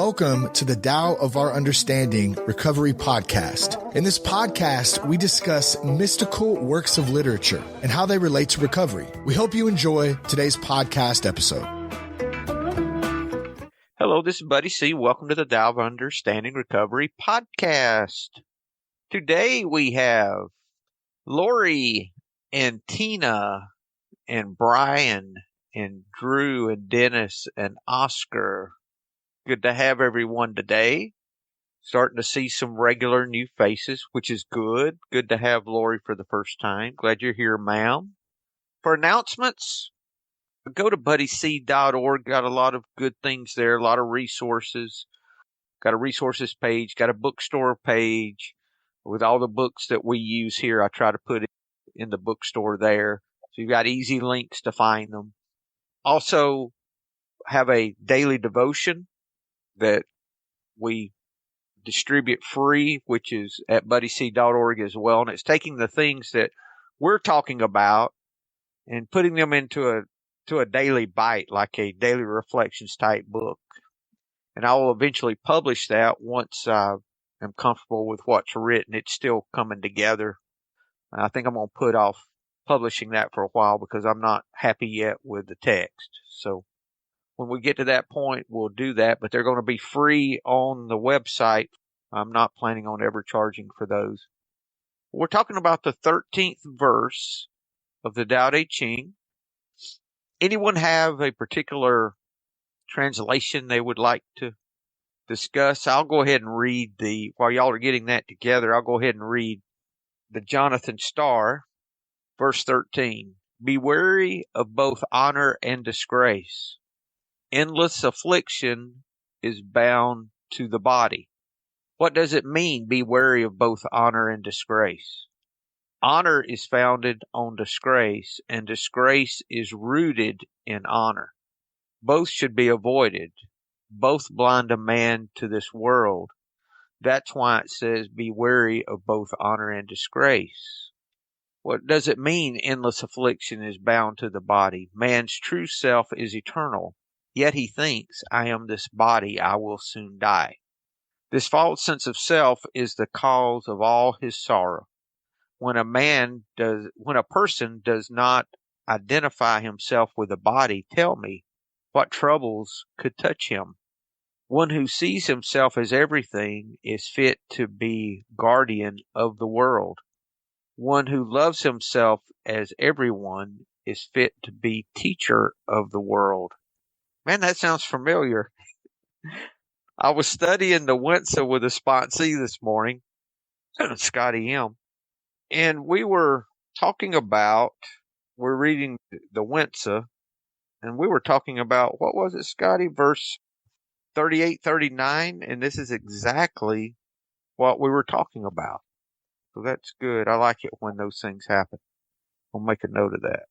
Welcome to the Tao of Our Understanding Recovery Podcast. In this podcast, we discuss mystical works of literature and how they relate to recovery. We hope you enjoy today's podcast episode. Hello, this is Buddy C. Welcome to the Tao of Understanding Recovery Podcast. Today we have Lori and Tina and Brian and Drew and Dennis and Oscar. Good to have everyone today. Starting to see some regular new faces, which is good. Good to have Lori for the first time. Glad you're here, ma'am. For announcements, go to buddyc.org. Got a lot of good things there, a lot of resources. Got a resources page, got a bookstore page with all the books that we use here. I try to put it in the bookstore there. So you've got easy links to find them. Also have a daily devotion that we distribute free, which is at buddyc.org as well. And it's taking the things that we're talking about and putting them into a daily bite, like a daily reflections type book. And I will eventually publish that once I am comfortable with what's written. It's still coming together. I think I'm going to put off publishing that for a while because I'm not happy yet with the text. So when we get to that point, we'll do that, but they're going to be free on the website. I'm not planning on ever charging for those. We're talking about the 13th verse of the Tao Te Ching. Anyone have a particular translation they would like to discuss? I'll go ahead and read while y'all are getting that together, I'll go ahead and read the Jonathan Starr, verse 13. Be wary of both honor and disgrace. Endless affliction is bound to the body. What does it mean, be wary of both honor and disgrace? Honor is founded on disgrace, and disgrace is rooted in honor. Both should be avoided. Both blind a man to this world. That's why it says, be wary of both honor and disgrace. What does it mean, endless affliction is bound to the body? Man's true self is eternal. Yet he thinks, I am this body, I will soon die. This false sense of self is the cause of all his sorrow. When a person does not identify himself with a body, tell me, what troubles could touch him? One who sees himself as everything is fit to be guardian of the world. One who loves himself as everyone is fit to be teacher of the world. Man, that sounds familiar. I was studying the Winsa with a sponsee this morning, Scotty M. And we're reading the Winsa, and we were talking about, what was it, Scotty? Verse 38, 39, and this is exactly what we were talking about. So that's good. I like it when those things happen. I'll make a note of that.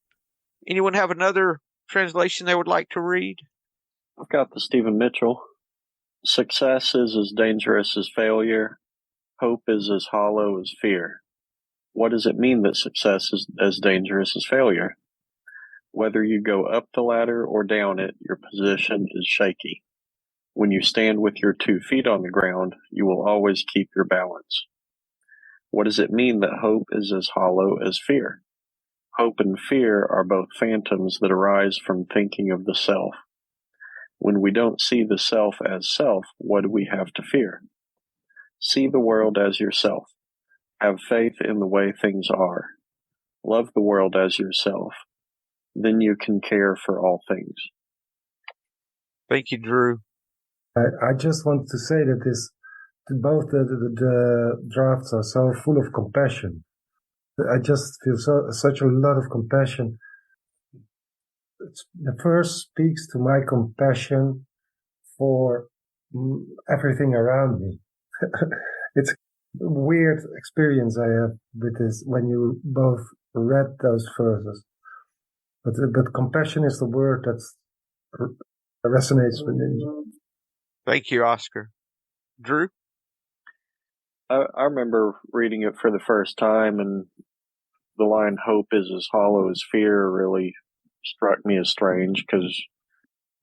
Anyone have another translation they would like to read? I've got the Stephen Mitchell. Success is as dangerous as failure. Hope is as hollow as fear. What does it mean that success is as dangerous as failure? Whether you go up the ladder or down it, your position is shaky. When you stand with your 2 feet on the ground, you will always keep your balance. What does it mean that hope is as hollow as fear? Hope and fear are both phantoms that arise from thinking of the self. When we don't see the self as self, what do we have to fear? See the world as yourself. Have faith in the way things are. Love the world as yourself. Then you can care for all things. Thank you, Drew. I just wanted to say that both the drafts are so full of compassion. I just feel such a lot of compassion. The first speaks to my compassion for everything around me. It's a weird experience I have with this when you both read those verses. But compassion is the word that resonates with me. Thank you, Oscar. Drew? I remember reading it for the first time, and the line, hope is as hollow as fear, really struck me as strange, because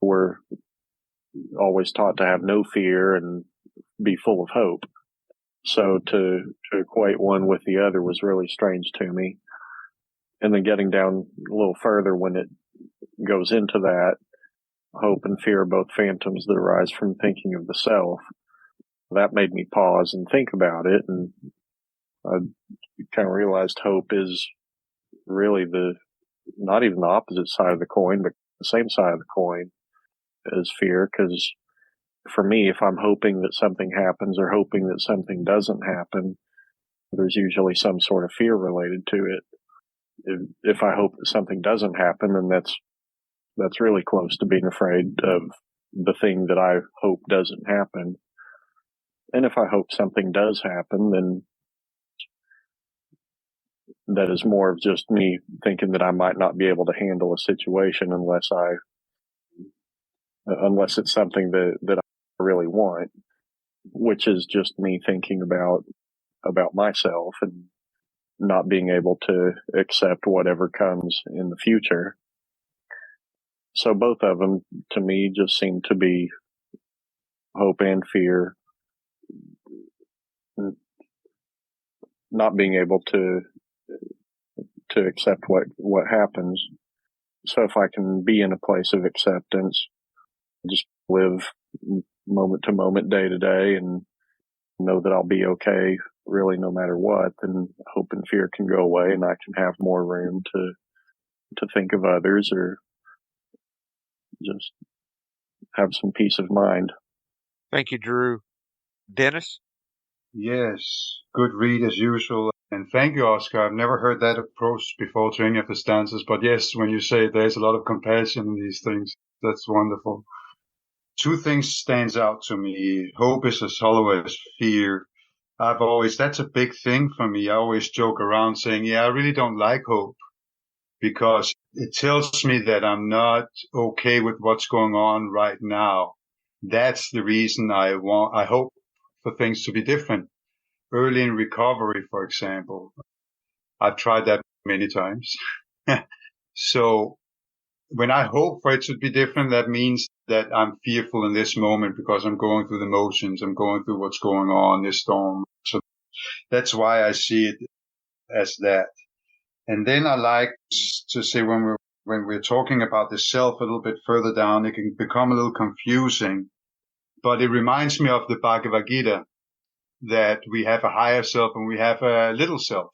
we're always taught to have no fear and be full of hope. So to equate one with the other was really strange to me. And then getting down a little further when it goes into that, hope and fear are both phantoms that arise from thinking of the self. That made me pause and think about it. And I kind of realized hope is really not even the opposite side of the coin, but the same side of the coin as fear. Because for me, if I'm hoping that something happens or hoping that something doesn't happen, there's usually some sort of fear related to it. If I hope that something doesn't happen, then that's really close to being afraid of the thing that I hope doesn't happen. And if I hope something does happen, then that is more of just me thinking that I might not be able to handle a situation unless it's something that I really want, which is just me thinking about myself and not being able to accept whatever comes in the future. So both of them to me just seem to be hope and fear, not being able to accept what happens. So if I can be in a place of acceptance, just live moment to moment, day to day, and know that I'll be okay really no matter what, then hope and fear can go away and I can have more room to think of others or just have some peace of mind. Thank you, Drew. Dennis? Yes, good read as usual. And thank you, Oscar. I've never heard that approach before to any of the stanzas. But yes, when you say there's a lot of compassion in these things, that's wonderful. Two things stands out to me. Hope is as hollow as fear. That's a big thing for me. I always joke around saying, yeah, I really don't like hope because it tells me that I'm not okay with what's going on right now. That's the reason I hope for things to be different. Early in recovery, for example, I've tried that many times. So when I hope for it to be different, that means that I'm fearful in this moment because I'm going through the motions. I'm going through what's going on, this storm. So that's why I see it as that. And then I like to say when we're talking about the self a little bit further down, it can become a little confusing, but it reminds me of the Bhagavad Gita, that we have a higher self and we have a little self.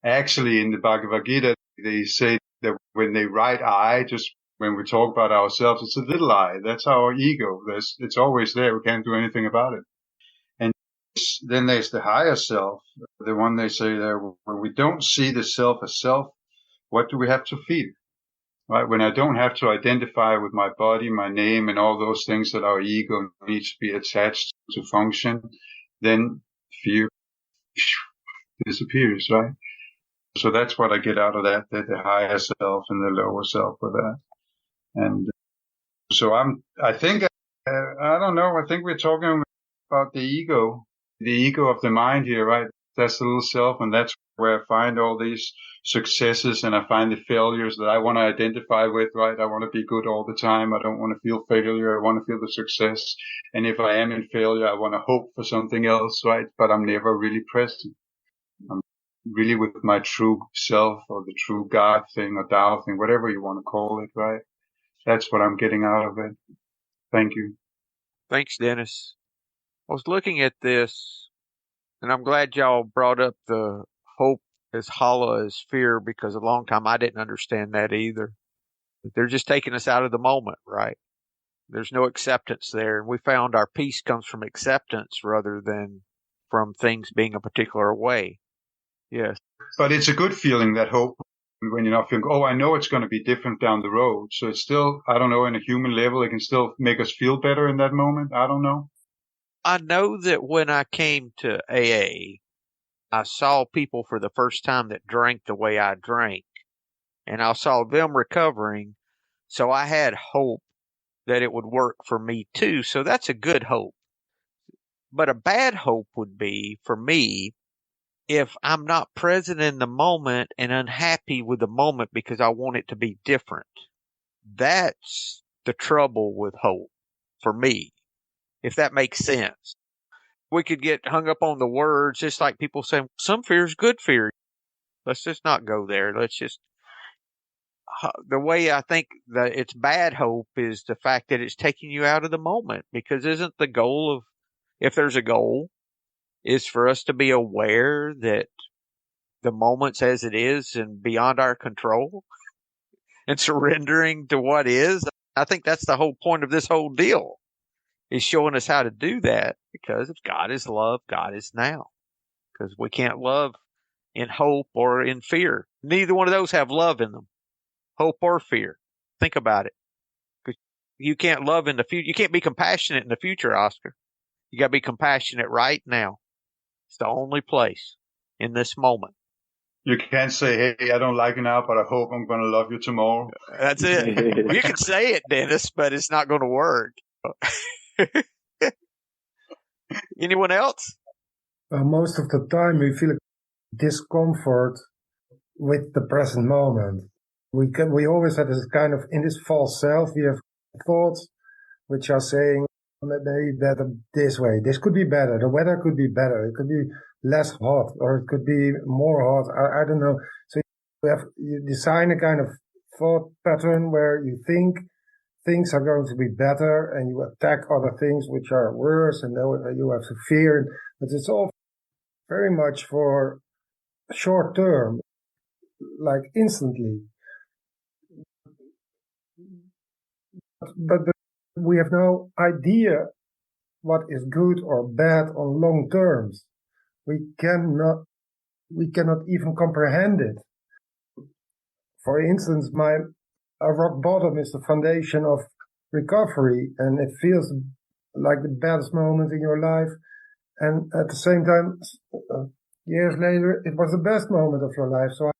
Actually, in the Bhagavad Gita, they say that when they write I, just when we talk about ourselves, it's a little I. That's our ego. It's always there. We can't do anything about it. And then there's the higher self, the one they say there, when we don't see the self as self, what do we have to fear? Right? When I don't have to identify with my body, my name, and all those things that our ego needs to be attached to function, then fear disappears, right? So that's what I get out of that, the higher self and the lower self with that. And so I don't know, I think we're talking about the ego of the mind here, right? That's the little self, and that's where I find all these successes and I find the failures that I want to identify with, right? I want to be good all the time. I don't want to feel failure. I want to feel the success. And if I am in failure, I want to hope for something else, right? But I'm never really present. I'm really with my true self or the true God thing or Tao thing, whatever you want to call it, right? That's what I'm getting out of it. Thank you. Thanks, Dennis. I was looking at this, and I'm glad y'all brought up the hope as hollow as fear, because a long time I didn't understand that either. They're just taking us out of the moment, right? There's no acceptance there. And we found our peace comes from acceptance rather than from things being a particular way. Yes. But it's a good feeling, that hope, when you're not feeling, oh, I know it's going to be different down the road. So it's still, I don't know, in a human level, it can still make us feel better in that moment. I don't know. I know that when I came to AA, I saw people for the first time that drank the way I drank, and I saw them recovering. So I had hope that it would work for me too. So that's a good hope. But a bad hope would be for me if I'm not present in the moment and unhappy with the moment because I want it to be different. That's the trouble with hope. for me, if that makes sense. We could get hung up on the words, just like people say, some fear is good fear. Let's just not go there. Let's just, the way I think that it's bad hope is the fact that it's taking you out of the moment, because isn't the goal of, if there's a goal, is for us to be aware that the moment's as it is and beyond our control and surrendering to what is. I think that's the whole point of this whole deal, is showing us how to do that, because if God is love, God is now. Because we can't love in hope or in fear. Neither one of those have love in them, hope or fear. Think about it. Because you can't love in the future. You can't be compassionate in the future, Oscar. You got to be compassionate right now. It's the only place in this moment. You can't say, hey, I don't like you now, but I hope I'm going to love you tomorrow. That's it. You can say it, Dennis, but it's not going to work. Anyone else? Most of the time we feel discomfort with the present moment. We always have this kind of, in this false self, we have thoughts which are saying, maybe better this way. This could be better. The weather could be better. It could be less hot, or it could be more hot. I don't know. So you design a kind of thought pattern where you think things are going to be better, and you attack other things which are worse, and you have to fear. But it's all very much for short term, like instantly. But we have no idea what is good or bad on long terms. We cannot even comprehend it. For instance, a rock bottom is the foundation of recovery, and it feels like the baddest moment in your life. And at the same time, years later, it was the best moment of your life. So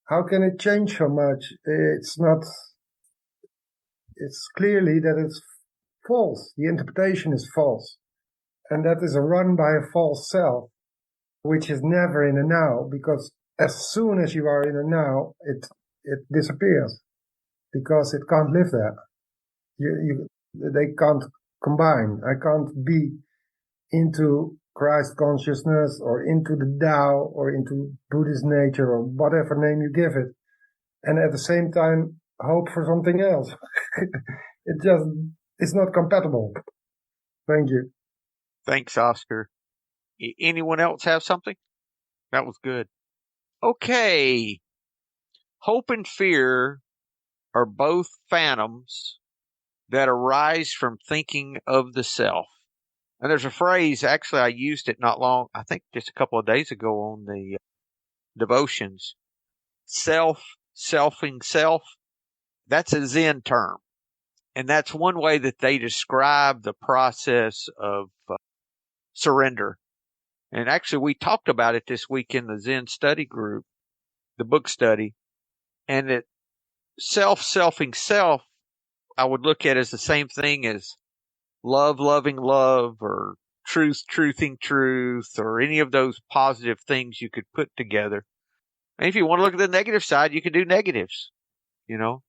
how can it change so much? It's clearly that it's false. The interpretation is false. And that is a run by a false self, which is never in the now, because as soon as you are in the now, it disappears, because it can't live there. They can't combine. I can't be into Christ consciousness or into the Tao or into Buddhist nature or whatever name you give it, and at the same time hope for something else. It's not compatible. Thank you. Thanks, Oscar. Anyone else have something? That was good. Okay. Hope and fear are both phantoms that arise from thinking of the self. And there's a phrase, actually I used it not long, I think just a couple of days ago on the devotions. Selfing self. That's a Zen term. And that's one way that they describe the process of surrender. And actually we talked about it this week in the Zen study group, the book study. And that selfing self, I would look at as the same thing as loving love, or truthing truth, or any of those positive things you could put together. And if you want to look at the negative side, you could do negatives. You know,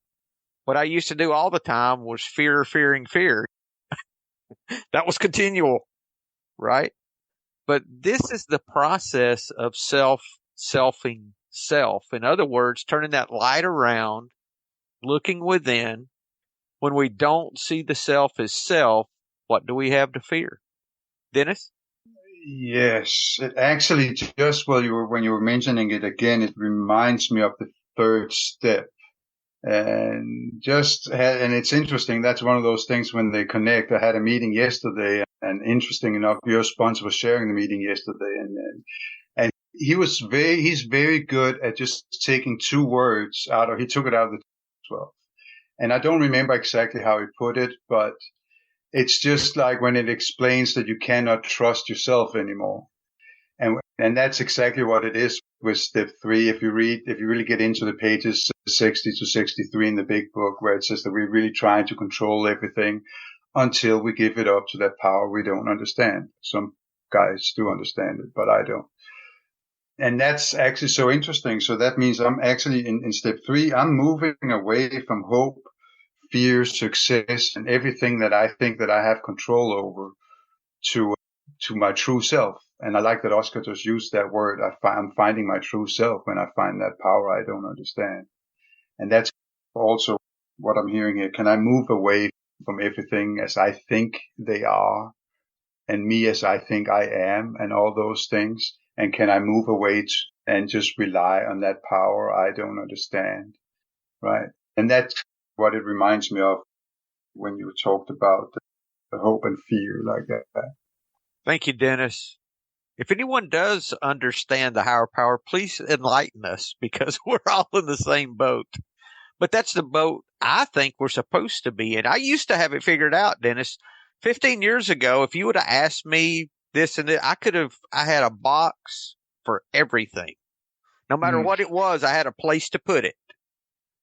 what I used to do all the time was fearing fear. That was continual, right? But this is the process of selfing self. In other words, turning that light around, looking within. When we don't see the self as self, what do we have to fear? Dennis? Yes, it actually just when you were mentioning it again, it reminds me of the third step. And it's interesting. That's one of those things when they connect. I had a meeting yesterday, and interesting enough, your sponsor was sharing the meeting yesterday, and he's very good at just taking two words he took it out of the 12. And I don't remember exactly how he put it, but it's just like when it explains that you cannot trust yourself anymore. And that's exactly what it is with step 3. If you really get into the pages 60 to 63 in the big book, where it says that we're really trying to control everything until we give it up to that power we don't understand. Some guys do understand it, but I don't. And that's actually so interesting. So that means I'm actually in step 3, I'm moving away from hope, fear, success, and everything that I think that I have control over to my true self. And I like that Oscar just used that word. I'm finding my true self when I find that power I don't understand. And that's also what I'm hearing here. Can I move away from everything as I think they are and me as I think I am and all those things? And can I move away and just rely on that power I don't understand? Right. And that's what it reminds me of when you talked about the hope and fear like that. Thank you, Dennis. If anyone does understand the higher power, please enlighten us because we're all in the same boat. But that's the boat I think we're supposed to be in. I used to have it figured out, Dennis. 15 years ago, if you would have asked me this and that, I had a box for everything. No matter what it was, I had a place to put it.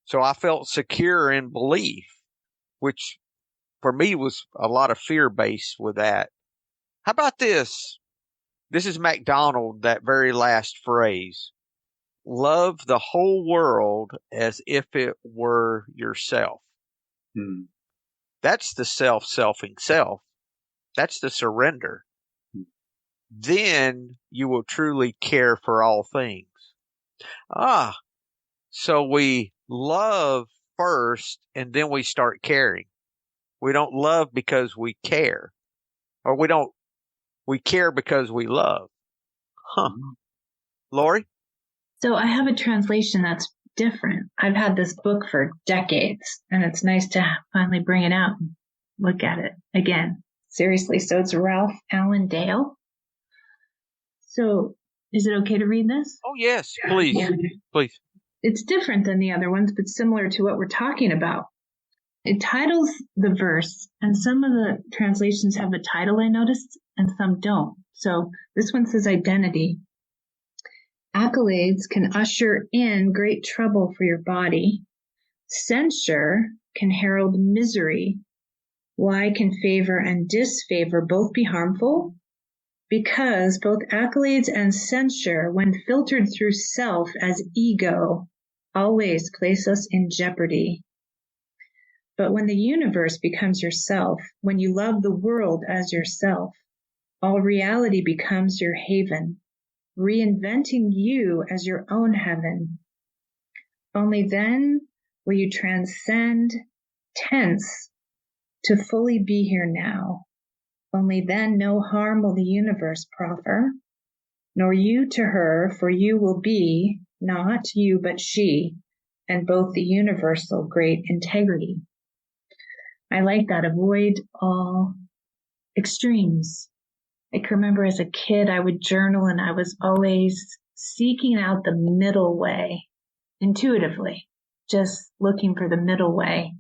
So I felt secure in belief, which for me was a lot of fear based with that. How about this? This is MacDonald, that very last phrase. Love the whole world as if it were yourself. That's the self-selfing self. That's the surrender. Then you will truly care for all things. So we love first and then we start caring. We don't love because we care. Or we care because we love. Lori? So I have a translation that's different. I've had this book for decades, and it's nice to finally bring it out and look at it again. Seriously. So it's Ralph Allen Dale. So is it okay to read this? Oh, yes, please. Yeah. Please. It's different than the other ones, but similar to what we're talking about. It titles the verse, and some of the translations have a title, I noticed, and some don't. So this one says identity. Accolades can usher in great trouble for your body. Censure can herald misery. Why can favor and disfavor both be harmful? Because both accolades and censure, when filtered through self as ego, always place us in jeopardy. But when the universe becomes yourself, when you love the world as yourself, all reality becomes your haven, reinventing you as your own heaven. Only then will you transcend tense to fully be here now. Only then no harm will the universe proffer, nor you to her, for you will be not you but she, and both the universal great integrity. I like that. Avoid all extremes. I can remember as a kid, I would journal and I was always seeking out the middle way, intuitively, just looking for the middle way.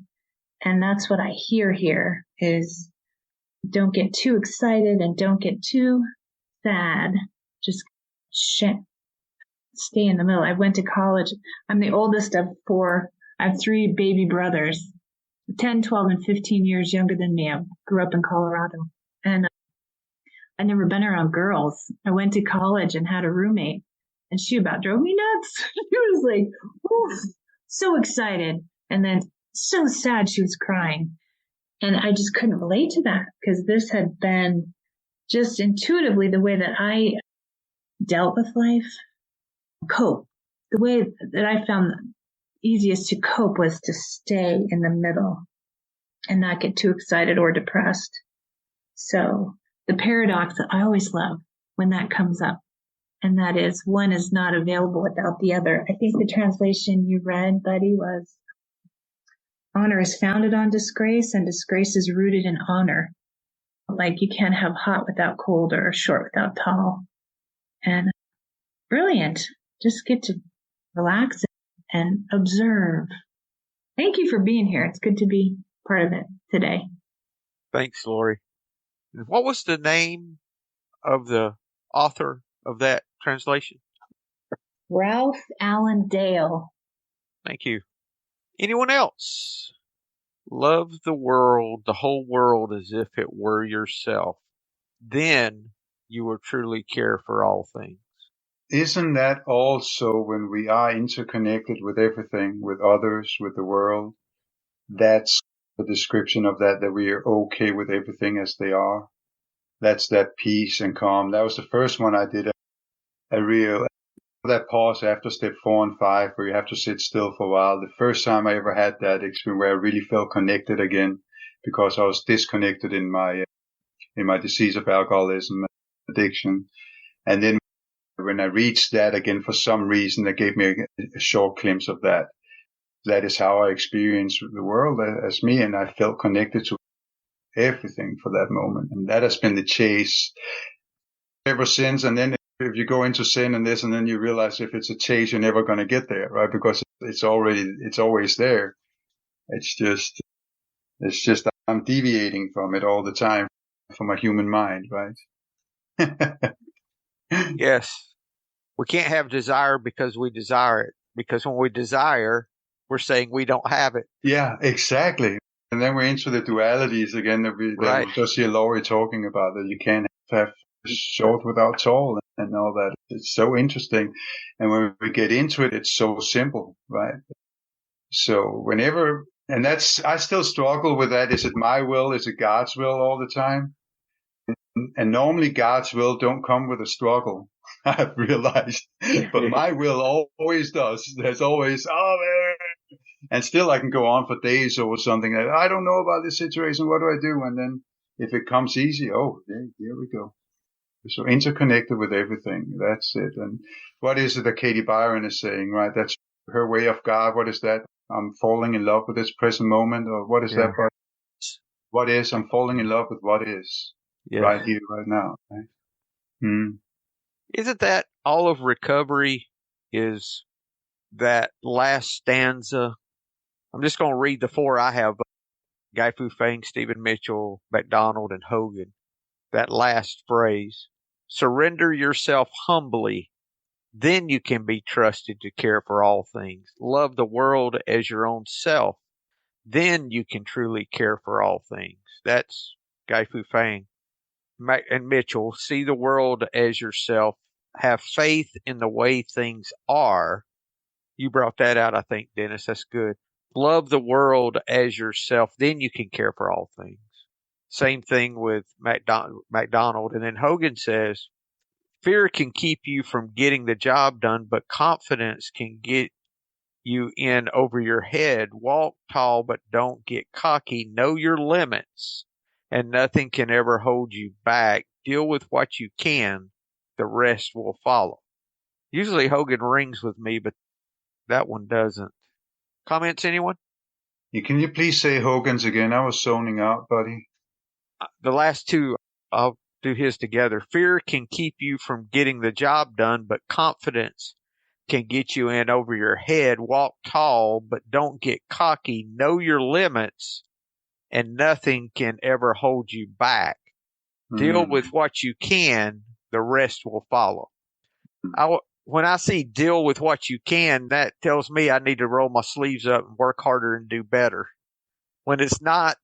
And that's what I hear here is don't get too excited and don't get too sad. Just stay in the middle. I went to college. I'm the oldest of four. I have three baby brothers, 10, 12, and 15 years younger than me. I grew up in Colorado. And I'd never been around girls. I went to college and had a roommate, and she about drove me nuts. She was like, oof, so excited. And then so sad she was crying. And I just couldn't relate to that because this had been just intuitively the way that I dealt with life, cope. The way that I found easiest to cope was to stay in the middle and not get too excited or depressed. So the paradox that I always love when that comes up, and that is one is not available without the other. I think the translation you read, Buddy, was honor is founded on disgrace and disgrace is rooted in honor. Like you can't have hot without cold or short without tall. And brilliant. Just get to relax and observe. Thank you for being here. It's good to be part of it today. Thanks, Lori. What was the name of the author of that translation? Ralph Allen Dale. Thank you. Anyone else? Love the world, the whole world, as if it were yourself. Then you will truly care for all things. Isn't that also when we are interconnected with everything, with others, with the world? That's the description of that we are okay with everything as they are. That's that peace and calm. That was the first one I did a real, that pause after step 4 and 5 where you have to sit still for a while. The first time I ever had that experience where I really felt connected again, because I was disconnected in my disease of alcoholism and addiction. And then when I reached that again, for some reason, that gave me a short glimpse of that. That is how I experienced the world as me, and I felt connected to everything for that moment. And that has been the chase ever since. And then if you go into sin and this, and then you realize if it's a chase, you're never going to get there, right? Because it's always there. It's just I'm deviating from it all the time, from a human mind, right? Yes. We can't have desire because we desire it. Because when we desire, we're saying we don't have it. Yeah, exactly. And then we're into the dualities again that we just hear Laurie talking about, that you can't have short without tall and all that. It's so interesting. And when we get into it, it's so simple, right? So whenever, and I still struggle with that. Is it my will? Is it God's will all the time? And normally God's will don't come with a struggle. I've realized, but my will always does. There's always, and still I can go on for days over something. I don't know about this situation. What do I do? And then if it comes easy, here we go. So interconnected with everything. That's it. And what is it that Katie Byron is saying, right? That's her way of God. What is that? I'm falling in love with this present moment. Or what is that? What is? I'm falling in love with what is right here, right now. Right? Isn't that all of recovery is that last stanza? I'm just going to read the 4 I have. Guy Fu Fang, Stephen Mitchell, MacDonald, and Hogan. That last phrase. Surrender yourself humbly. Then you can be trusted to care for all things. Love the world as your own self. Then you can truly care for all things. That's Guy Fu Fang. And Mitchell, see the world as yourself. Have faith in the way things are. You brought that out, I think, Dennis. That's good. Love the world as yourself. Then you can care for all things. Same thing with MacDonald. And then Hogan says, fear can keep you from getting the job done, but confidence can get you in over your head. Walk tall, but don't get cocky. Know your limits, and nothing can ever hold you back. Deal with what you can. The rest will follow. Usually Hogan rings with me, but that one doesn't. Comments, anyone? Can you please say Hogan's again? I was zoning out, buddy. The last 2, I'll do his together. Fear can keep you from getting the job done, but confidence can get you in over your head. Walk tall, but don't get cocky. Know your limits, and nothing can ever hold you back. Deal with what you can. The rest will follow. When I see deal with what you can, that tells me I need to roll my sleeves up and work harder and do better. When it's not,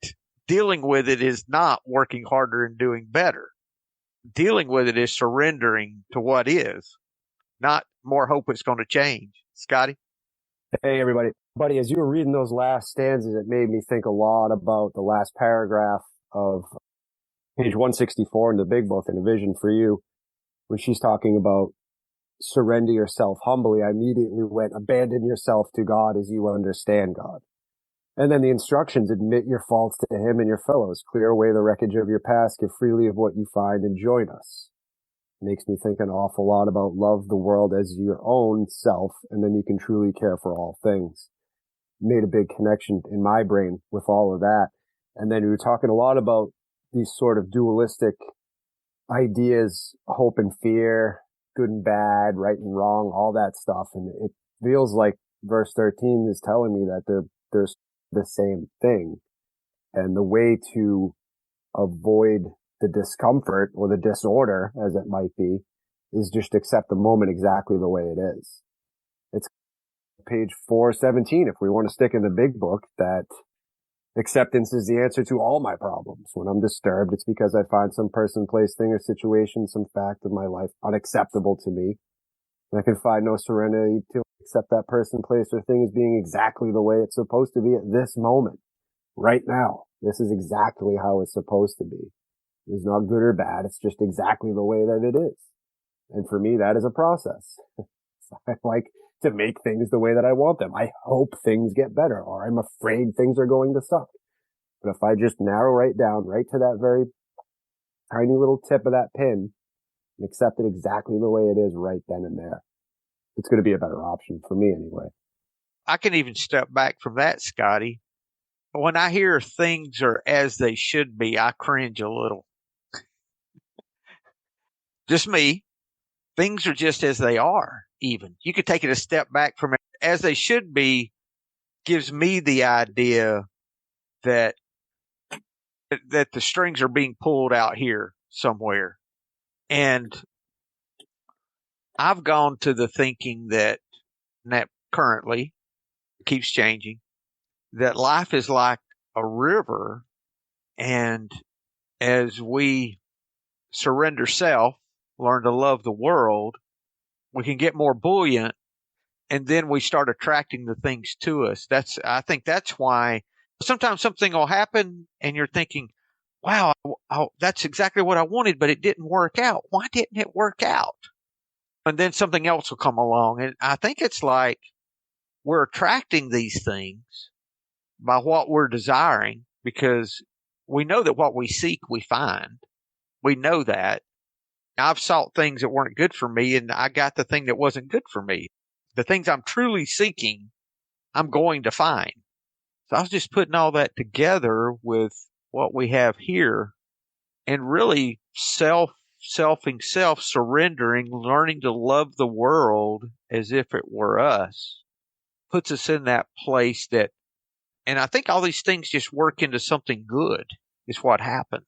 dealing with it is not working harder and doing better. Dealing with it is surrendering to what is, not more hope it's going to change. Scotty? Hey, everybody. Buddy, as you were reading those last stanzas, it made me think a lot about the last paragraph of page 164 in the big book, and A Vision for You. When she's talking about surrender yourself humbly, I immediately went, abandon yourself to God as you understand God. And then the instructions, admit your faults to him and your fellows, clear away the wreckage of your past, give freely of what you find, and join us. Makes me think an awful lot about love the world as your own self, and then you can truly care for all things. Made a big connection in my brain with all of that. And then we were talking a lot about these sort of dualistic ideas, hope and fear, good and bad, right and wrong, all that stuff. And it feels like verse 13 is telling me that there's the same thing. And the way to avoid the discomfort or the disorder, as it might be, is just accept the moment exactly the way it is. It's page 417, if we want to stick in the big book, that acceptance is the answer to all my problems. When I'm disturbed, it's because I find some person, place, thing, or situation, some fact of my life unacceptable to me. And I can find no serenity to accept that person, place, or thing as being exactly the way it's supposed to be at this moment. right now. This is exactly how it's supposed to be. It's not good or bad. It's just exactly the way that it is. And for me, that is a process. I like to make things the way that I want them. I hope things get better, or I'm afraid things are going to suck. But if I just narrow right down, right to that very tiny little tip of that pin and accept it exactly the way it is right then and there, it's going to be a better option for me anyway. I can even step back from that, Scotty. When I hear things are as they should be, I cringe a little. Just me. Things are just as they are, even. You could take it a step back from it. As they should be gives me the idea that the strings are being pulled out here somewhere. And I've gone to the thinking that currently keeps changing, that life is like a river, and as we surrender self, learn to love the world, we can get more buoyant, and then we start attracting the things to us. I think that's why sometimes something will happen and you're thinking, wow, that's exactly what I wanted, but it didn't work out. Why didn't it work out? And then something else will come along. And I think it's like we're attracting these things by what we're desiring, because we know that what we seek, we find. We know that. I've sought things that weren't good for me, and I got the thing that wasn't good for me. The things I'm truly seeking, I'm going to find. So I was just putting all that together with what we have here, and really selfing self, surrendering, learning to love the world as if it were us, puts us in that place that, and I think all these things just work into something good is what happens.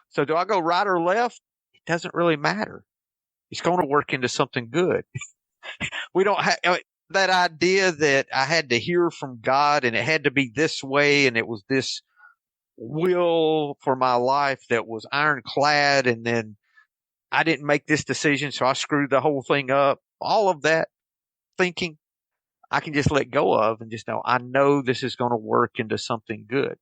So do I go right or left? It doesn't really matter. It's going to work into something good. We don't have that idea that I had to hear from God and it had to be this way, and it was this will for my life that was ironclad, and then I didn't make this decision, so I screwed the whole thing up. All of that thinking, I can just let go of and just know, I know this is going to work into something good.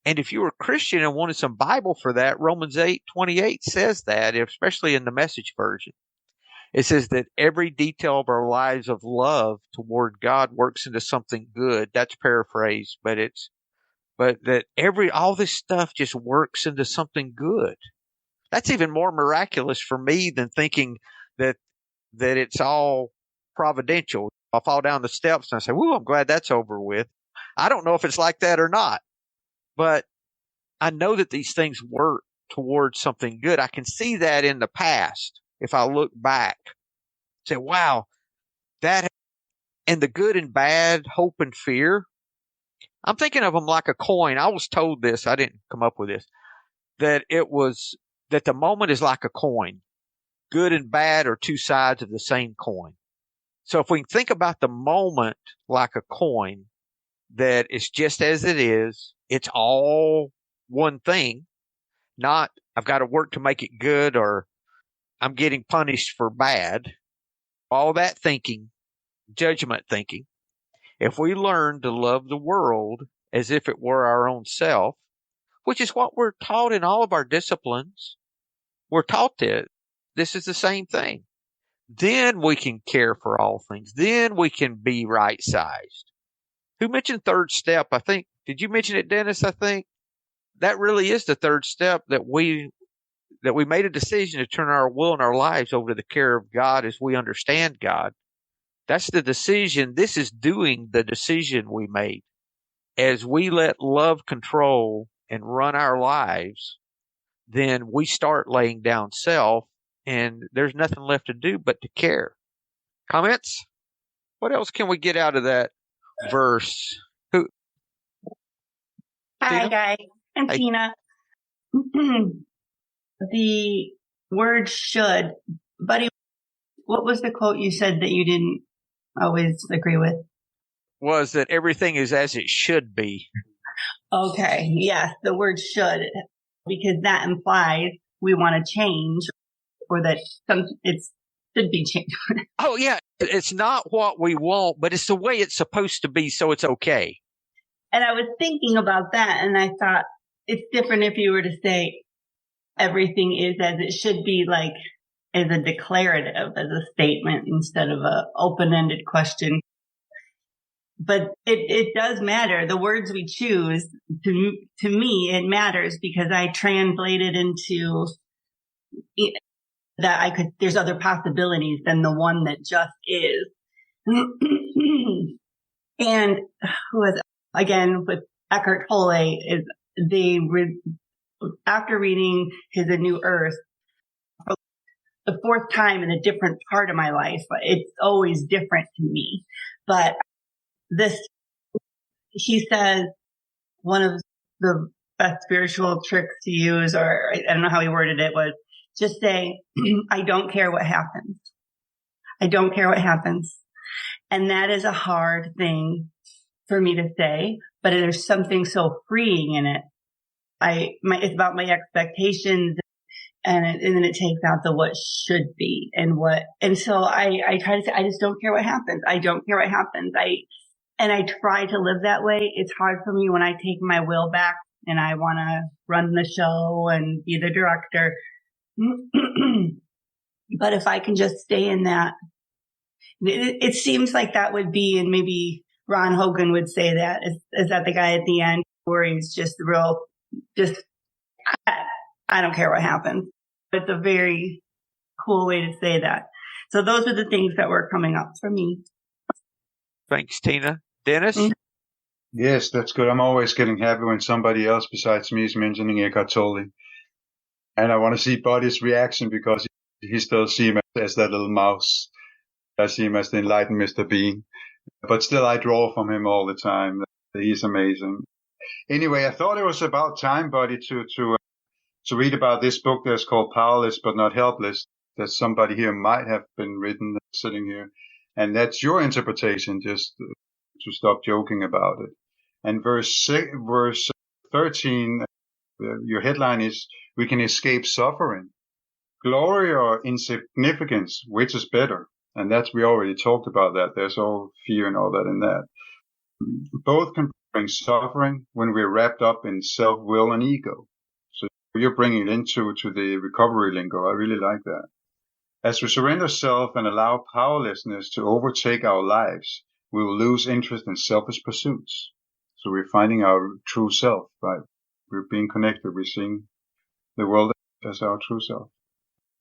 And if you were a Christian and wanted some Bible for that, Romans 8:28 says that, especially in the Message version. It says that every detail of our lives of love toward God works into something good. That's paraphrased, but that all this stuff just works into something good. That's even more miraculous for me than thinking that it's all providential. I fall down the steps and I say, "Woo, I'm glad that's over with." I don't know if it's like that or not, but I know that these things work towards something good. I can see that in the past. If I look back, say, wow, that, and the good and bad, hope and fear. I'm thinking of them like a coin. I was told this. I didn't come up with this, that the moment is like a coin. Good and bad are two sides of the same coin. So if we can think about the moment like a coin, that it's just as it is, it's all one thing, not I've got to work to make it good or I'm getting punished for bad. All that thinking, judgment thinking. If we learn to love the world as if it were our own self, which is what we're taught in all of our disciplines, we're taught that this is the same thing. Then we can care for all things. Then we can be right sized. Who mentioned third step? I think, did you mention it, Dennis? I think that really is the third step, that we made a decision to turn our will and our lives over to the care of God as we understand God. That's the decision. This is doing the decision we made. As we let love control and run our lives, then we start laying down self, and there's nothing left to do but to care. Comments? What else can we get out of that verse? Who? Hi, Tina? guys. I'm Hey. Tina. The word should. Buddy, what was the quote you said that you didn't always agree with? Was that everything is as it should be. Okay. Yes, the word should, because that implies we want to change, or that it should be changed. Oh, yeah. It's not what we want, but it's the way it's supposed to be, so it's okay. And I was thinking about that, and I thought it's different if you were to say everything is as it should be, like as a declarative, as a statement instead of a open-ended question. But it does matter. The words we choose, to me, it matters because I translate it into that there's other possibilities than the one that just is. And who was, again, with Eckhart Tolle, after reading his A New Earth, for the fourth time in a different part of my life, it's always different to me. But he says, one of the best spiritual tricks to use, or I don't know how he worded it, was just say, I don't care what happens. I don't care what happens. And that is a hard thing for me to say, but there's something so freeing in it. It's about my expectations, and then it takes out the what should be and so I try to say, I just don't care what happens. I don't care what happens. I try to live that way. It's hard for me when I take my will back and I want to run the show and be the director. But if I can just stay in that, it seems like that would be, and maybe Ron Hogan would say that, is that the guy at the end where he's just I don't care what happens. It's a very cool way to say that. So those are the things that were coming up for me. Thanks, Tina. Dennis? Mm-hmm. Yes, that's good. I'm always getting happy when somebody else besides me is mentioning Eckhart Tolle. And I want to see Buddy's reaction because he still sees him as that little mouse. I see him as the enlightened Mr. Bean. But still, I draw from him all the time. He's amazing. Anyway, I thought it was about time, Buddy, to read about this book that's called Powerless But Not Helpless, that somebody here might have been written sitting here. And that's your interpretation, just to stop joking about it. And verse 13, your headline is, we can escape suffering. Glory or insignificance, which is better? And we already talked about that. There's all fear and all that in that. Both can bring suffering when we're wrapped up in self-will and ego. So you're bringing it into the recovery lingo. I really like that. As we surrender self and allow powerlessness to overtake our lives, we will lose interest in selfish pursuits. So we're finding our true self, right? We're being connected. We're seeing the world as our true self.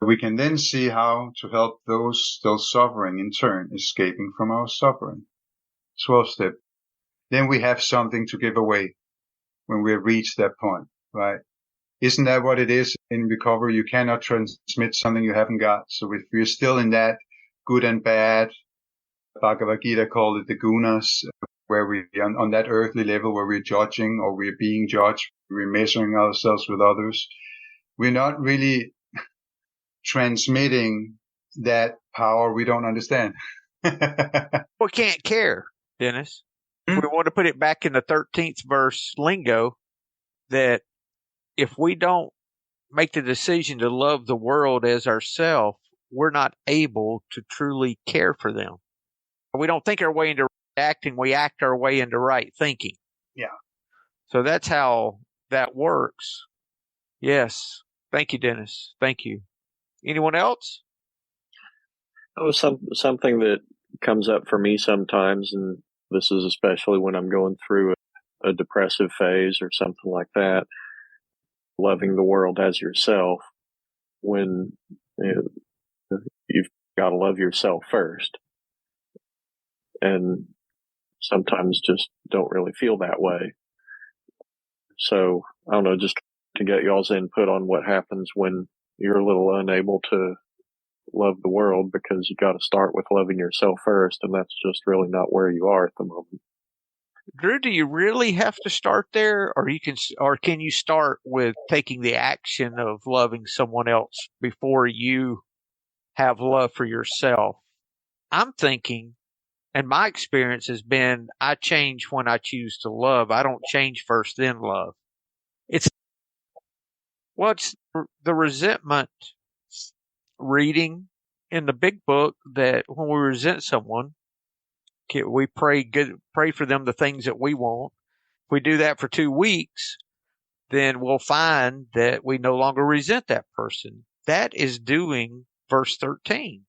We can then see how to help those still suffering, in turn, escaping from our suffering. 12th step. Then we have something to give away when we have reached that point, right? Isn't that what it is in recovery? You cannot transmit something you haven't got. So if we're still in that good and bad, Bhagavad Gita called it the gunas, where we on that earthly level where we're judging or we're being judged, we're measuring ourselves with others. We're not really transmitting that power we don't understand. We can't care, Dennis. We want to put it back in the 13th verse lingo that if we don't make the decision to love the world as ourselves, we're not able to truly care for them. We don't think our way into acting, we act our way into right thinking. Yeah. So that's how that works. Yes. Thank you, Dennis. Thank you. Anyone else? Oh, something that comes up for me sometimes, and this is especially when I'm going through a depressive phase or something like that, loving the world as yourself, when you've got to love yourself first. And sometimes just don't really feel that way. So, I don't know, just to get y'all's input on what happens when you're a little unable to love the world, because you got to start with loving yourself first, and that's just really not where you are at the moment. Drew, do you really have to start there, or can you start with taking the action of loving someone else before you have love for yourself? I'm thinking, and my experience has been, I change when I choose to love. I don't change first, then love. It's the resentment reading in the big book that when we resent someone, we pray for them the things that we want. we do that for 2 weeks, then we'll find that we no longer resent that person. That is doing verse 13.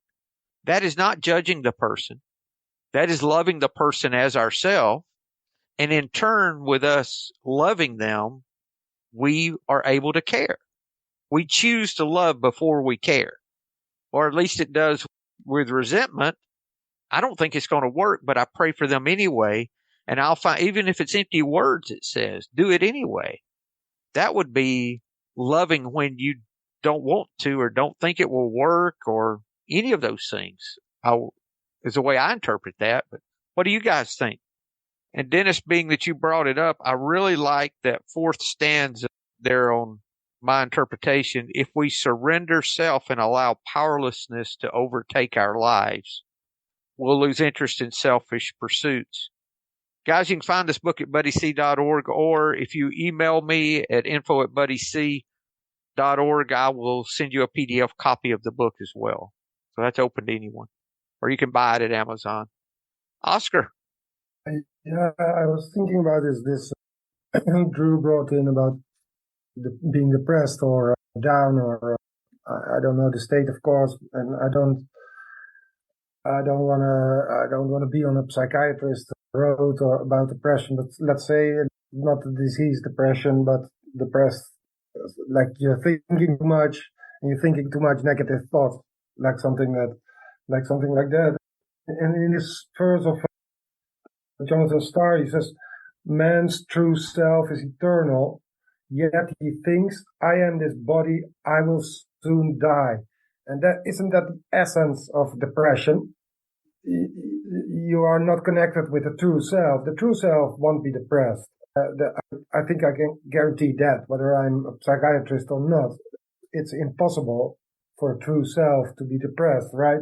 That is not judging the person. That is loving the person as ourselves. And in turn, with us loving them, we are able to care. We choose to love before we care, or at least it does with resentment. I don't think it's going to work, but I pray for them anyway. And I'll find, even if it's empty words, it says, do it anyway. That would be loving when you don't want to or don't think it will work or any of those things. Is the way I interpret that. But what do you guys think? And Dennis, being that you brought it up, I really like that fourth stanza there on my interpretation. If we surrender self and allow powerlessness to overtake our lives, we'll lose interest in selfish pursuits. Guys, you can find this book at buddyc.org, or if you email me at info@buddyc.org, I will send you a PDF copy of the book as well. So that's open to anyone. Or you can buy it at Amazon. Oscar. Yeah, I was thinking about this Drew brought in about being depressed or down or I don't know the state, of course, and I don't want to be on a psychiatrist road or about depression, but let's say not the disease depression, but depressed, like you're thinking too much and you're thinking too much negative thoughts, like something like that. And in this verse of Jonathan Starr, he says, man's true self is eternal, yet he thinks, I am this body, I will soon die. And isn't that the essence of depression? You are not connected with the true self. The true self won't be depressed. I think I can guarantee that, whether I'm a psychiatrist or not. It's impossible for a true self to be depressed, right?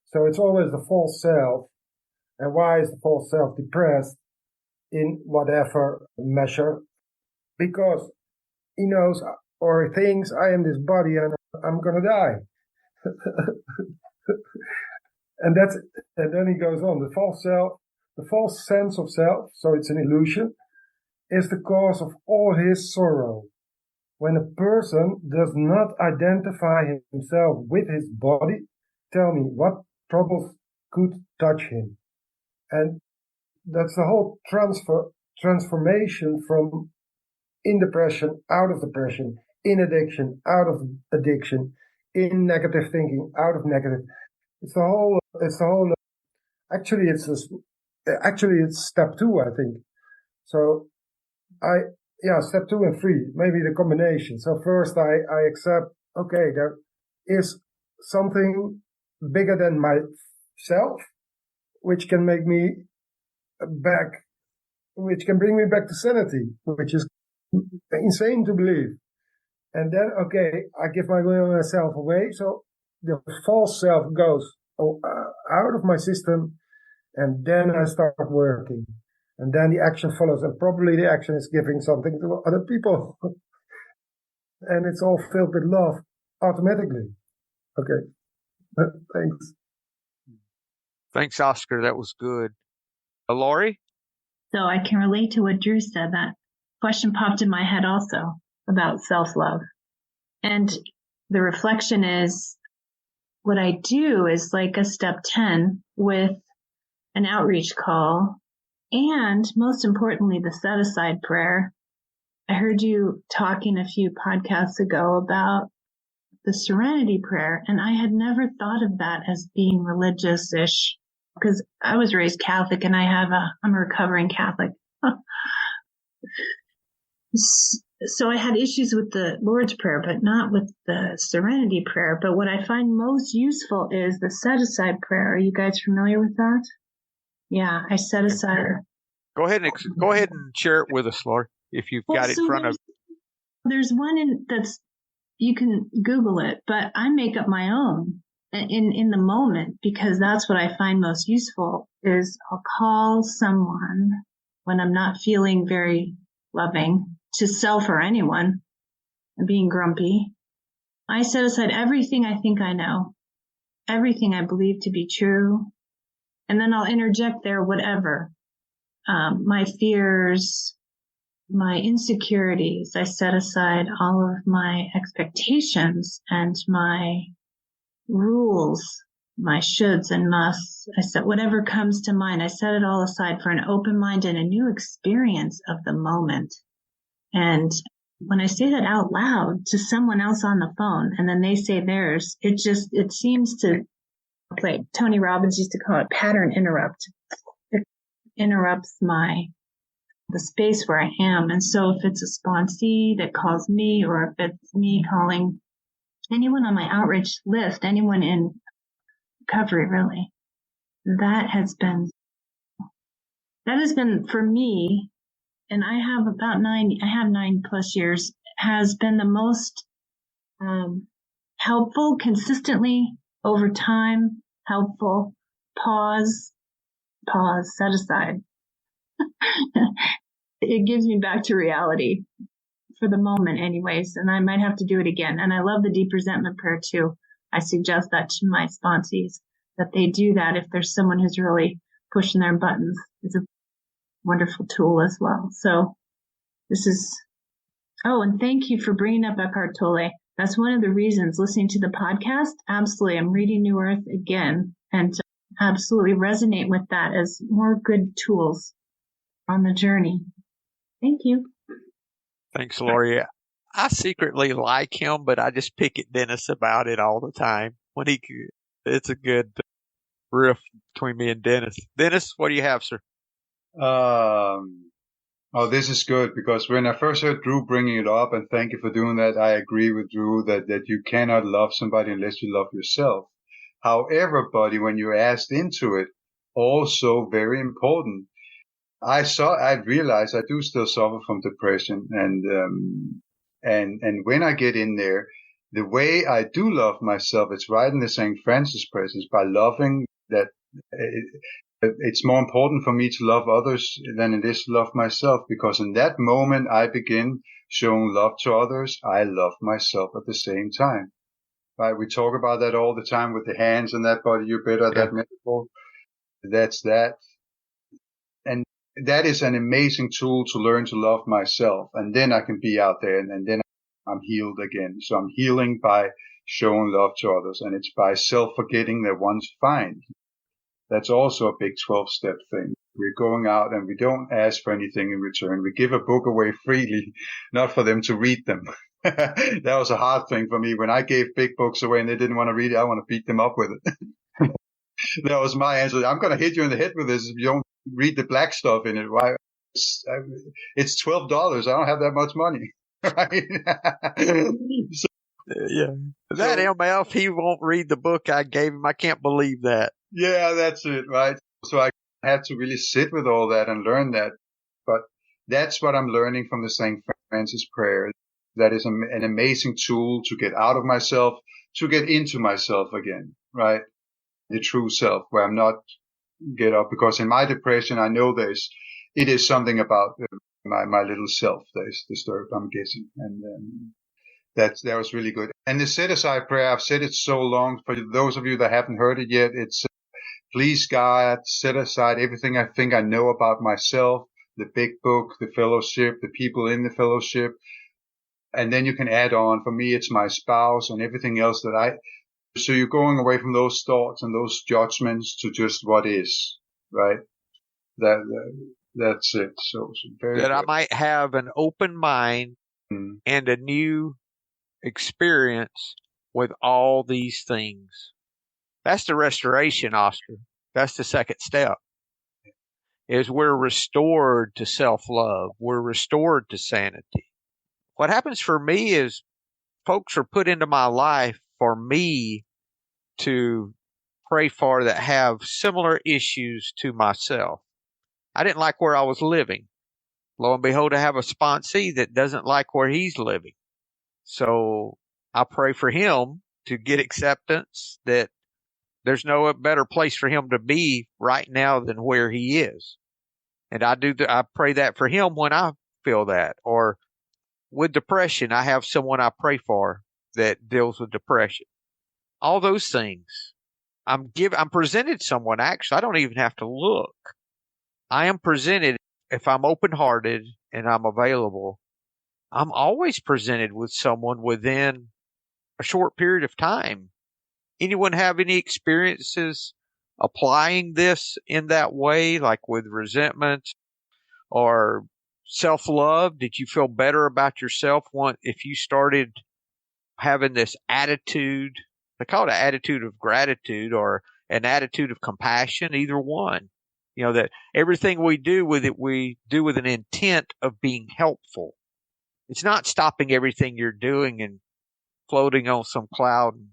So it's always the false self. And why is the false self depressed in whatever measure? Because he knows or he thinks, I am this body and I'm going to die. And then he goes on. The false self, the false sense of self, so it's an illusion, is the cause of all his sorrow. When a person does not identify himself with his body, tell me what troubles could touch him. And that's the whole transformation from in depression, out of depression, in addiction, out of addiction, in negative thinking, out of negative. Actually it's step 2, I think. So step 2 and 3, maybe the combination. So first I accept, okay, there is something bigger than myself, which can make me which can bring me back to sanity, which is insane to believe. And then, okay, I give myself away. So the false self goes out of my system, and then I start working. And then the action follows, and probably the action is giving something to other people. And it's all filled with love automatically. Okay. Thanks. Thanks, Oscar. That was good. Laurie? So I can relate to what Drew said. That question popped in my head also about self-love. And the reflection is, what I do is like a step 10 with an outreach call, and most importantly, the set-aside prayer. I heard you talking a few podcasts ago about the serenity prayer, and I had never thought of that as being religious-ish, because I was raised Catholic and I'm a recovering Catholic. So I had issues with the Lord's Prayer, but not with the Serenity Prayer. But what I find most useful is the set-aside prayer. Are you guys familiar with that? Yeah, I set aside. Go ahead and share it with us, Laurie, if you've got it in front of you. There's one you can Google it, but I make up my own in the moment, because that's what I find most useful. Is I'll call someone when I'm not feeling very loving to self or anyone and being grumpy. I set aside everything I think I know, everything I believe to be true, and then I'll interject there whatever, my fears, my insecurities. I set aside all of my expectations and my rules, my shoulds and musts. I set whatever comes to mind. I set it all aside for an open mind and a new experience of the moment. And when I say that out loud to someone else on the phone and then they say theirs, it seems to, like Tony Robbins used to call it pattern interrupt. It interrupts the space where I am. And so if it's a sponsee that calls me, or if it's me calling anyone on my outreach list, anyone in recovery, really, that has been for me, and I have 9+ years, has been the most helpful, consistently over time, helpful. Pause, set aside. It gives me back to reality for the moment anyways, and I might have to do it again. And I love the deep resentment prayer too. I suggest that to my sponsees, that they do that if there's someone who's really pushing their buttons. It's a wonderful tool as well. So and thank you for bringing up Eckhart Tolle. That's one of the reasons listening to the podcast. Absolutely. I'm reading New Earth again and absolutely resonate with that as more good tools on the journey. Thank you. Thanks, Lori. I secretly like him, but I just pick at Dennis about it all the time. It's a good riff between me and Dennis. Dennis, what do you have, sir? This is good, because when I first heard Drew bringing it up, and thank you for doing that, I agree with Drew that you cannot love somebody unless you love yourself. However, buddy, when you asked into it, also very important, I realized I do still suffer from depression, and when I get in there, the way I do love myself, it's right in the St. Francis presence, by loving that it's more important for me to love others than it is to love myself, because in that moment I begin showing love to others, I love myself at the same time. Right? We talk about that all the time with the hands and that, buddy, you're better at that metaphor. That's that. And that is an amazing tool to learn to love myself. And then I can be out there and then I'm healed again. So I'm healing by showing love to others, and it's by self-forgetting that one's fine. That's also a big 12-step thing. We're going out and we don't ask for anything in return. We give a book away freely, not for them to read them. That was a hard thing for me. When I gave big books away and they didn't want to read it, I want to beat them up with it. That was my answer. I'm going to hit you in the head with this if you don't read the black stuff in it. Why? It's $12. I don't have that much money. Right? That MF, he won't read the book I gave him. I can't believe that. Yeah, that's it, right? So I had to really sit with all that and learn that. But that's what I'm learning from the St. Francis prayer. That is an amazing tool to get out of myself, to get into myself again, right? The true self, where I'm not get up, because in my depression, I know it is something about my little self that is disturbed, I'm guessing. And that was really good. And the set aside prayer, I've said it so long. For those of you that haven't heard it yet, it's please God, set aside everything I think I know about myself, the big book, the fellowship, the people in the fellowship. And then you can add on, for me, it's my spouse and everything else so you're going away from those thoughts and those judgments to just what is, right? That's it. So very that good. I might have an open mind and a new experience with all these things. That's the restoration, Oscar. That's the second step. Is we're restored to self-love. We're restored to sanity. What happens for me is folks are put into my life for me to pray for that have similar issues to myself. I didn't like where I was living. Lo and behold, I have a sponsee that doesn't like where he's living. So I pray for him to get acceptance that there's no better place for him to be right now than where he is. And I pray that for him when I feel that. Or with depression, I have someone I pray for that deals with depression. All those things. I'm presented someone, actually. I don't even have to look. I am presented, if I'm open-hearted and I'm available, I'm always presented with someone within a short period of time. Anyone have any experiences applying this in that way, like with resentment or self-love? Did you feel better about yourself if you started having this attitude? They call it an attitude of gratitude or an attitude of compassion, either one. That everything we do with it, we do with an intent of being helpful. It's not stopping everything you're doing and floating on some cloud and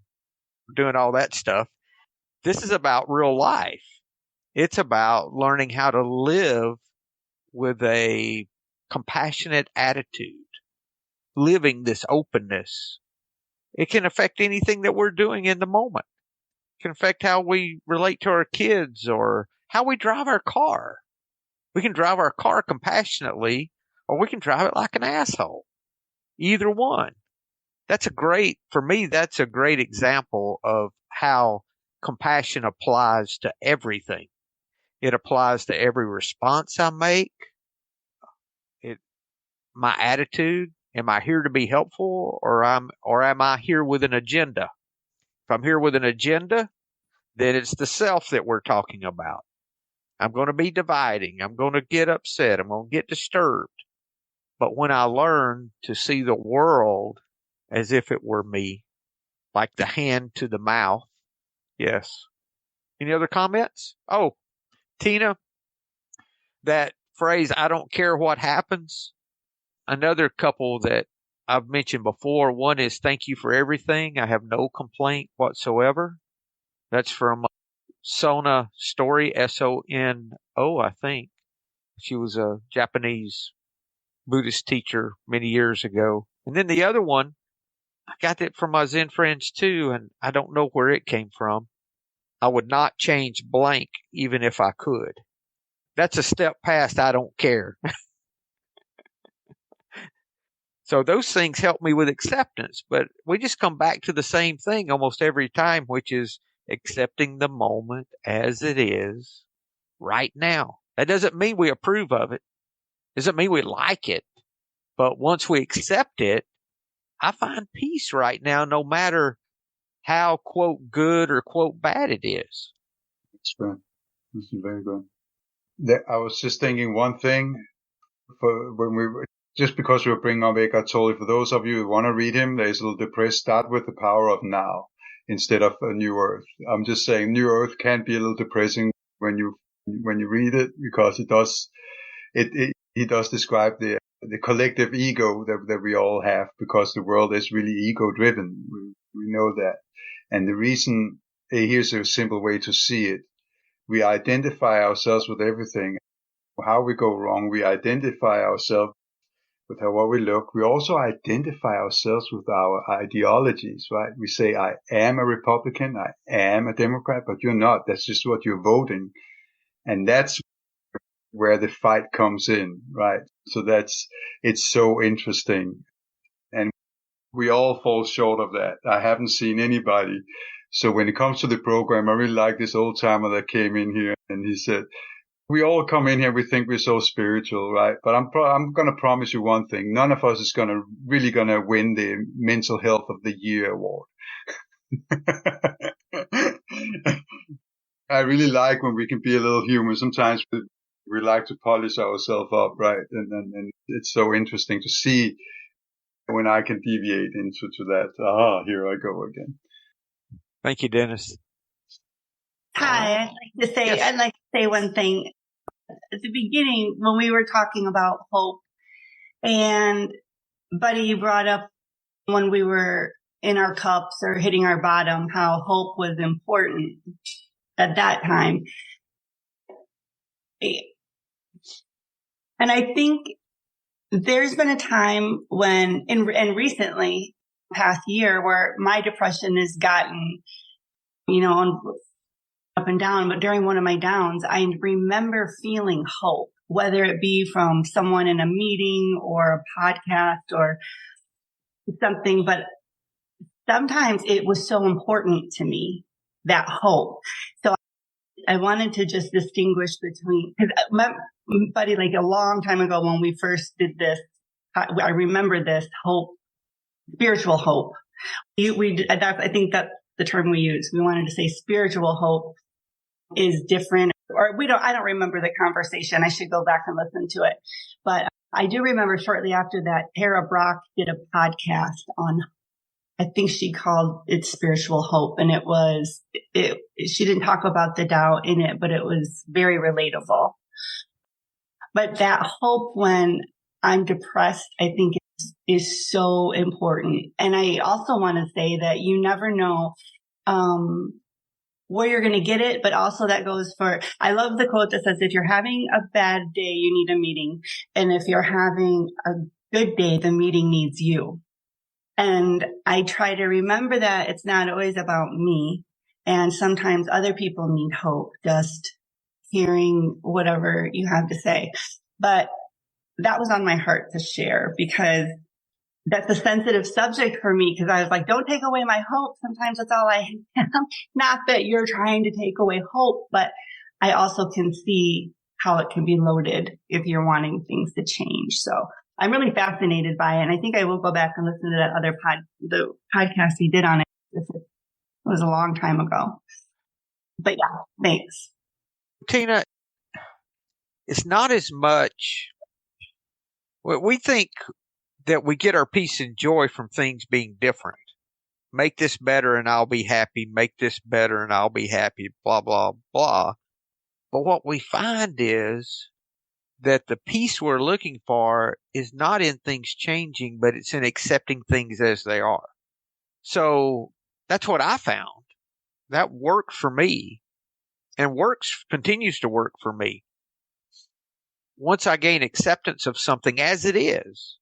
doing all that stuff. This is about real life. It's about learning how to live with a compassionate attitude, living this openness. It can affect anything that we're doing in the moment. It can affect how we relate to our kids or how we drive our car. We can drive our car compassionately, or we can drive it like an asshole. Either one. For me, that's a great example of how compassion applies to everything. It applies to every response I make. My attitude. Am I here to be helpful, or am I here with an agenda? If I'm here with an agenda, then it's the self that we're talking about. I'm going to be dividing. I'm going to get upset. I'm going to get disturbed. But when I learn to see the world as if it were me, like the hand to the mouth. Yes. Any other comments? Oh, Tina, that phrase, I don't care what happens. Another couple that I've mentioned before, one is thank you for everything. I have no complaint whatsoever. That's from Sona Story, Sono, I think. She was a Japanese Buddhist teacher many years ago. And then the other one, I got that from my Zen friends too, and I don't know where it came from. I would not change blank even if I could. That's a step past I don't care. So those things help me with acceptance, but we just come back to the same thing almost every time, which is accepting the moment as it is right now. That doesn't mean we approve of it. Doesn't mean we like it. But once we accept it, I find peace right now, no matter how, quote, good or, quote, bad it is. That's good. This is very good. I was just thinking one thing just because we were bringing up Eckhart Tolle, for those of you who want to read him, there's a little depressed, start with The Power of Now instead of A New Earth. I'm just saying New Earth can be a little depressing when you read it, because he does describe the collective ego that we all have, because the world is really ego driven. We know that. And the reason, here's a simple way to see it. We identify ourselves with everything. How we go wrong, we identify ourselves with how we look. We also identify ourselves with our ideologies, right? We say, I am a Republican, I am a Democrat, but you're not. That's just what you're voting. And that's where the fight comes in, right? So it's so interesting. And we all fall short of that. I haven't seen anybody. So when it comes to the program, I really like this old timer that came in here, and he said, we all come in here, we think we're so spiritual, right? But I'm going to promise you one thing. None of us is really going to win the Mental Health of the Year award. I really like when we can be a little human. Sometimes we like to polish ourselves up, right? And it's so interesting to see when I can deviate into that. Here I go again. Thank you, Dennis. Hi, I'd like to say one thing. At the beginning, when we were talking about hope, and Buddy, you brought up when we were in our cups or hitting our bottom, how hope was important at that time. And I think there's been a time when, and recently, past year, where my depression has gotten, up and down, but during one of my downs, I remember feeling hope, whether it be from someone in a meeting or a podcast or something, but sometimes it was so important to me, that hope. So I wanted to just distinguish between, because my buddy, like a long time ago when we first did this, I remember this hope, spiritual hope. I think that's the term we use. We wanted to say spiritual hope is different, or I don't remember the conversation. I should go back and listen to it. But I do remember shortly after that, Tara Brock did a podcast on, I think she called it Spiritual Hope. And she didn't talk about the Tao in it, but it was very relatable. But that hope when I'm depressed, I think is so important. And I also want to say that you never know, where you're going to get it, but also that goes for, I love the quote that says, if you're having a bad day, you need a meeting. And if you're having a good day, the meeting needs you. And I try to remember that it's not always about me. And sometimes other people need hope, just hearing whatever you have to say. But that was on my heart to share because that's a sensitive subject for me, because I was like, don't take away my hope. Sometimes that's all I have. Not that you're trying to take away hope, but I also can see how it can be loaded if you're wanting things to change. So I'm really fascinated by it. And I think I will go back and listen to that other the podcast he did on it. It was a long time ago. But yeah, thanks. Tina, it's not as much, we think that we get our peace and joy from things being different. Make this better and I'll be happy. Make this better and I'll be happy, blah, blah, blah. But what we find is that the peace we're looking for is not in things changing, but it's in accepting things as they are. So that's what I found. That worked for me and continues to work for me. Once I gain acceptance of something as it is,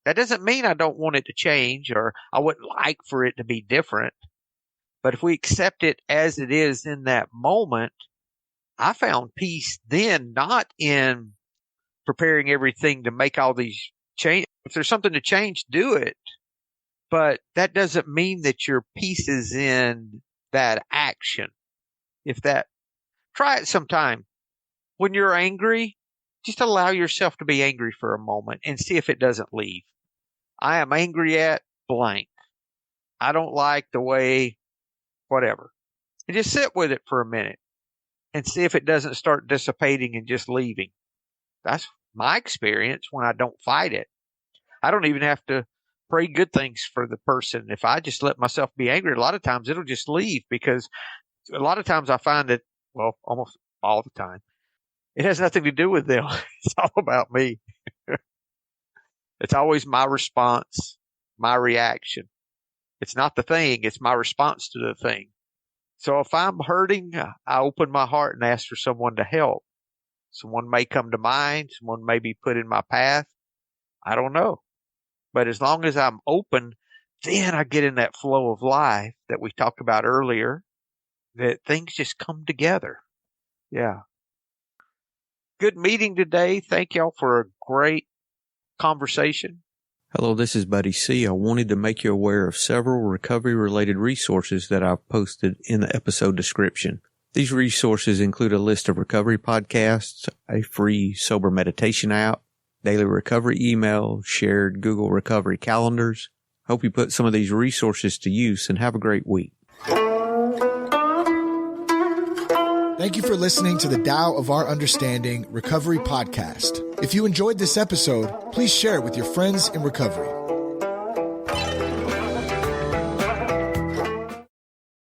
that doesn't mean I don't want it to change or I wouldn't like for it to be different. But if we accept it as it is in that moment, I found peace then, not in preparing everything to make all these change. If there's something to change, do it. But that doesn't mean that your peace is in that action. Try it sometime. When you're angry, just allow yourself to be angry for a moment and see if it doesn't leave. I am angry at blank. I don't like the way, whatever. And just sit with it for a minute and see if it doesn't start dissipating and just leaving. That's my experience when I don't fight it. I don't even have to pray good things for the person. If I just let myself be angry, a lot of times it'll just leave, because a lot of times I find that, well, almost all the time, it has nothing to do with them. It's all about me. It's always my response, my reaction. It's not the thing. It's my response to the thing. So if I'm hurting, I open my heart and ask for someone to help. Someone may come to mind. Someone may be put in my path. I don't know. But as long as I'm open, then I get in that flow of life that we talked about earlier, that things just come together. Yeah. Good meeting today. Thank y'all for a great conversation. Hello, this is Buddy C. I wanted to make you aware of several recovery-related resources that I've posted in the episode description. These resources include a list of recovery podcasts, a free sober meditation app, daily recovery email, shared Google recovery calendars. Hope you put some of these resources to use and have a great week. Thank you for listening to the Tao of Our Understanding Recovery Podcast. If you enjoyed this episode, please share it with your friends in recovery.